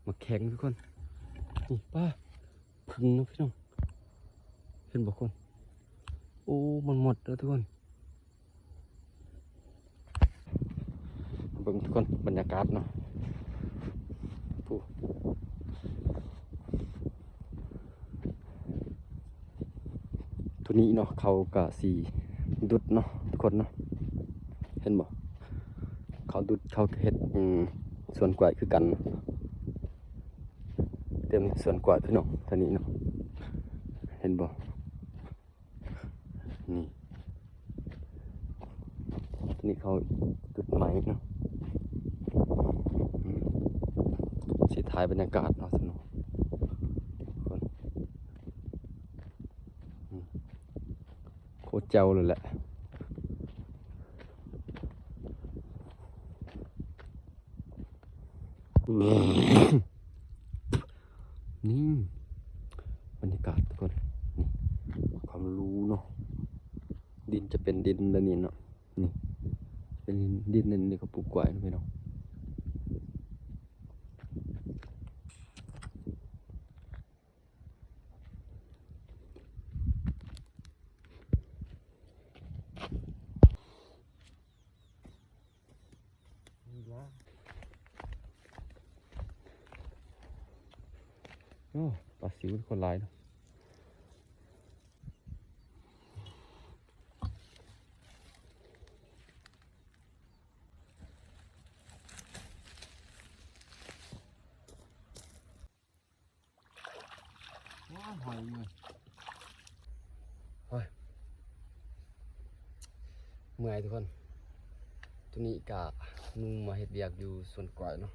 มาแข็งทุกคนนี่ป้าพึ่งนะพี่น้องเห็นบอกคนโอ้มันหมดแล้วทุกคนเบิ่งทุกคนบรรยากาศเนาะผู้ตัวนี้เนาะเขากะสีดุดเนาะทุกคนเนาะเห็นบอกเขาดุดเขาเห็ดส่วนกล้วยคือกันเต็มส่วนกล้วยพี่น้องตัวนี้เนาะเห็นบอกนี่ตัวนี้เขาดุดไหมเนาะสีท้ายบรรยากาศเนาะสนุกคนโคตรเจ้าเลยแหละนี่บรรยากาศทุกคนนี่ความรู้เนาะดินจะเป็นดินแบบนี้เนาะนี่เป็นดินนั่นนี่เขาปลูกกล้วยนะพี่น้องโอ้ปลาซิวคนร้ายเนาะว้าวหอยเลยเฮ้ยเมื่อยทุกคนตัวนี้กะนุ่งมาเห็ดเบียกอยู่ส่วนกล้วยเนาะ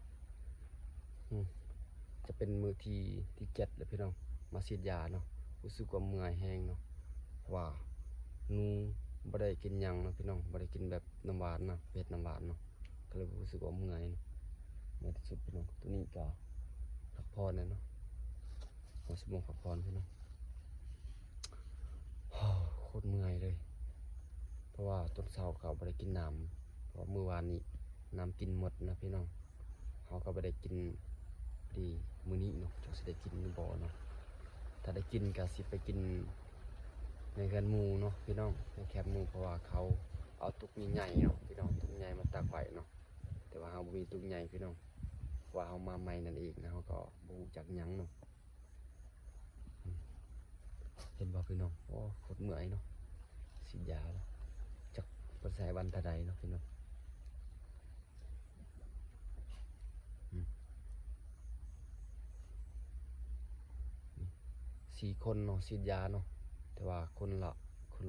จะเป็นมือที่7เลยพี่น้องมาฉีดยาเนาะรู้สึกว่าเมื่อยแห้งเนาะว่านูบ่ได้กินหยังเนาะพี่น้องบ่ได้กินแบบน้ำหวานนะเผ็ดน้ำหวานเนาะก็เลยรู้สึกว่าเมื่อยเนาะเมื่อยที่สุดพี่น้องตัวนี้ก็พักผ่อนเนาะหัวสมองพักผ่อนพี่น้องโคตรเมื่อยเลยเพราะว่าต้นเช้าเขาบ่ได้กินน้ำเพราะเมื่อวานนี้น้ำกินหมดนะพี่น้องเขาก็บ่ได้กินดีมื้อนี้เนาะจะสิได้กินหรือบ่เนาะถ้าได้กินก็สิไปกินในเรือนหมู่เนาะพี่น้องในแคมป์หมู่เพราะว่าเขาเอาตุกใหญ่ๆเนาะพี่น้องตุกใหญ่มาตักไว้เนาะแต่ว่าเราบ่มีตุกใหญ่พี่น้องว่าเอามาใหม่นั่นเองนะเขาก็บ่รู้จักหยังเนาะเห็นบ่พี่น้องโอ้โคตรเมื่อยเนาะฉีดยาแล้วจักบ่ใส่วันเท่าใดเนาะพี่น้อง4 คนเนาะฉีดยาเนาะแต่ว่าคนล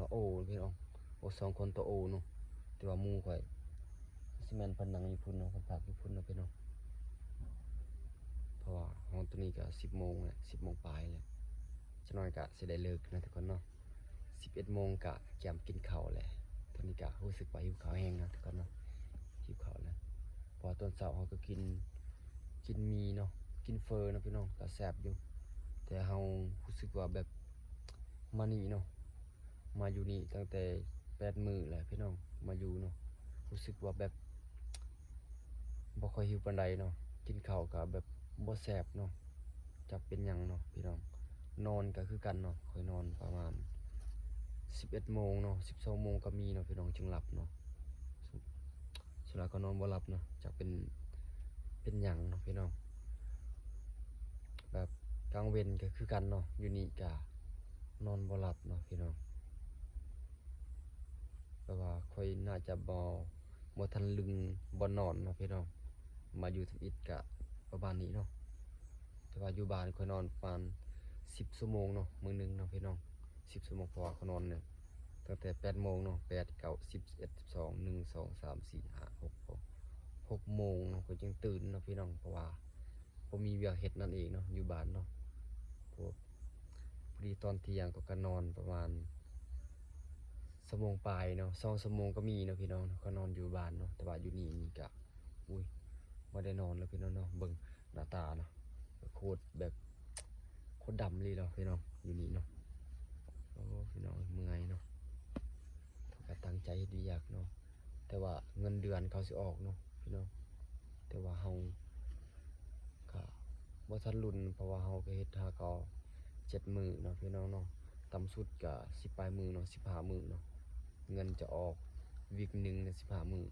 ะโอพี่น้องโอ2 คนต่อโอเนาะแต่ว่าหมู่ข่อยสิแม่นเพิ่นนั่งอยู่พุ่นเนาะเพิ่นพักอยู่พุ่นเนาะพี่น้องเพราะว่าห้องตัวนี้ก็10 โมงแหละ10 โมงปลายแหละจะน้อยก็สิได้เลิกนะทุกคนเนาะ11 โมงก็แกมกินข้าวแหละตอนนี้ก็รู้สึกว่าหิวข้าวแห้งนะทุกคนเนาะหิวข้าวแล้วเพราะตอนเช้าเราก็กินมีเนาะกินเฟอเนาะพี่น้องก็แซ่บอยู่แต่เรารู้สึกว่าแบบมานี่เนาะมาอยู่นี่ตั้งแต่8 มื้อแล้วพี่น้องมาอยู่เนาะรู้สึกว่าแบบบ่ค่อยหิวปานใดเนาะกินข้าวก็แบบบ่แซ่บเนาะจักเป็นหยังเนาะพี่น้องนอนก็คือกันเนาะค่อยนอนประมาณ11 โมงเนาะ12 โมงก็มีเนาะพี่น้องจึงหลับเนาะสุดท้ายก็นอนบ่หลับเนาะจักเป็นหยังเนาะพี่น้องแบบกลางเว้นก็คือกันเนาะอยู่นี่ก็นอนบ่หลับเนาะพี่น้องแปลว่าค่อยน่าจะบ่ทันลึงบ่นอนเนาะพี่น้องมาอยู่ทำอิฐก็ประมาณนี้เนาะแต่ว่าอยู่บ้านค่อยนอนประมาณ10 ชั่วโมงเนาะมื้อนึงเนาะพี่น้อง10 ชั่วโมงเพราะว่าเขานอนเนี่ยตั้งแต่8 โมงเนาะ8 9 10 11 12 1 2 3 4 5 6 โมงเนาะก็ยังตื่นเนาะพี่น้องเพราะว่าบ่มีเวียกเฮ็ดนั่นเองเนาะอยู่บ้านเนาะพวกพอดีตอนเที่ยงก็นอนประมาณชั่วโมงปลายเนาะ2 ชั่วโมงก็มีเนาะพี่น้องก็นอนอยู่บ้านเนาะแต่ว่าอยู่นี่ก็อุ้ยบ่ได้นอนแล้วพี่น้องเนาะเบิ่งหน้าตาเนาะโคตรแบบโคตรดำเลยเนาะพี่น้องอยู่นี่เนาะโอ้พี่น้องเมื่อยเนาะก็ตั้งใจเฮ็ดเวียกเนาะแต่ว่าเงินเดือนเขาสิออกเนาะพี่น้องแต่ว่าเฮาก็ บ่ทันรุ่นเพราะว่าเฮาก็เฮ็ดหาก็7มื้อเนาะพี่น้องเนาะต่ำสุดก็10ปลายมื้อเนาะ15มื้อเนาะเงินจะออกวีกหนึงเนี่ย15มื้อ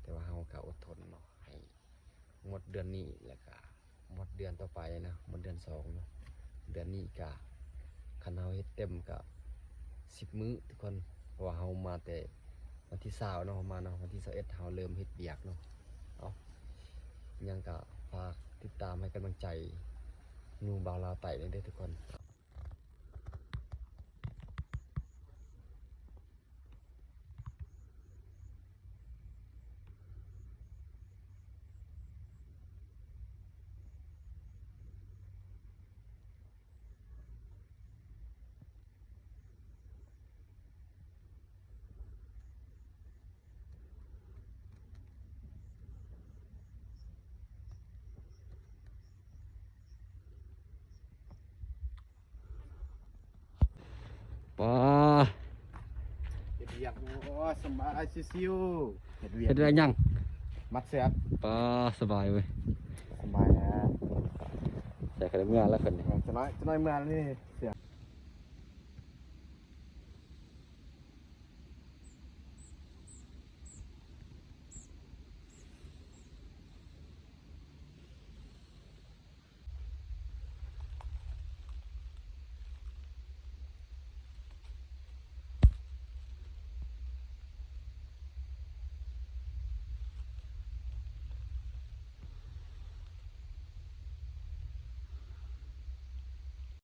แต่ว่าเฮาก็อดทนเนาะให้หมดเดือนนี้แล้วก็หมดเดือนต่อไปนะหมดเดือน2เนาะเดือนนี้ก็คันเฮาเฮ็ดเต็มก็10มื้อทุกคนเพราะว่าเฮามาแต่วันที่20เนาะมาเนาะวันที่21เฮาเริ่มเฮ็ดเวียกเนาะเอายังก็ฝากติดตามให้กำลังใจหนูบ่าวลาวไต่เด้อทุกคนป้า เฮ็ดเวียกโอ้สบายชิวๆเฮ็ดเวีย เฮ็ ก ดได้ยัง มัดเสียบ ป้าสบายเว้ย สบายนะ ใส่ขนมงานแล้วคนนี้ จะน้อยเมื่อนี่เสีย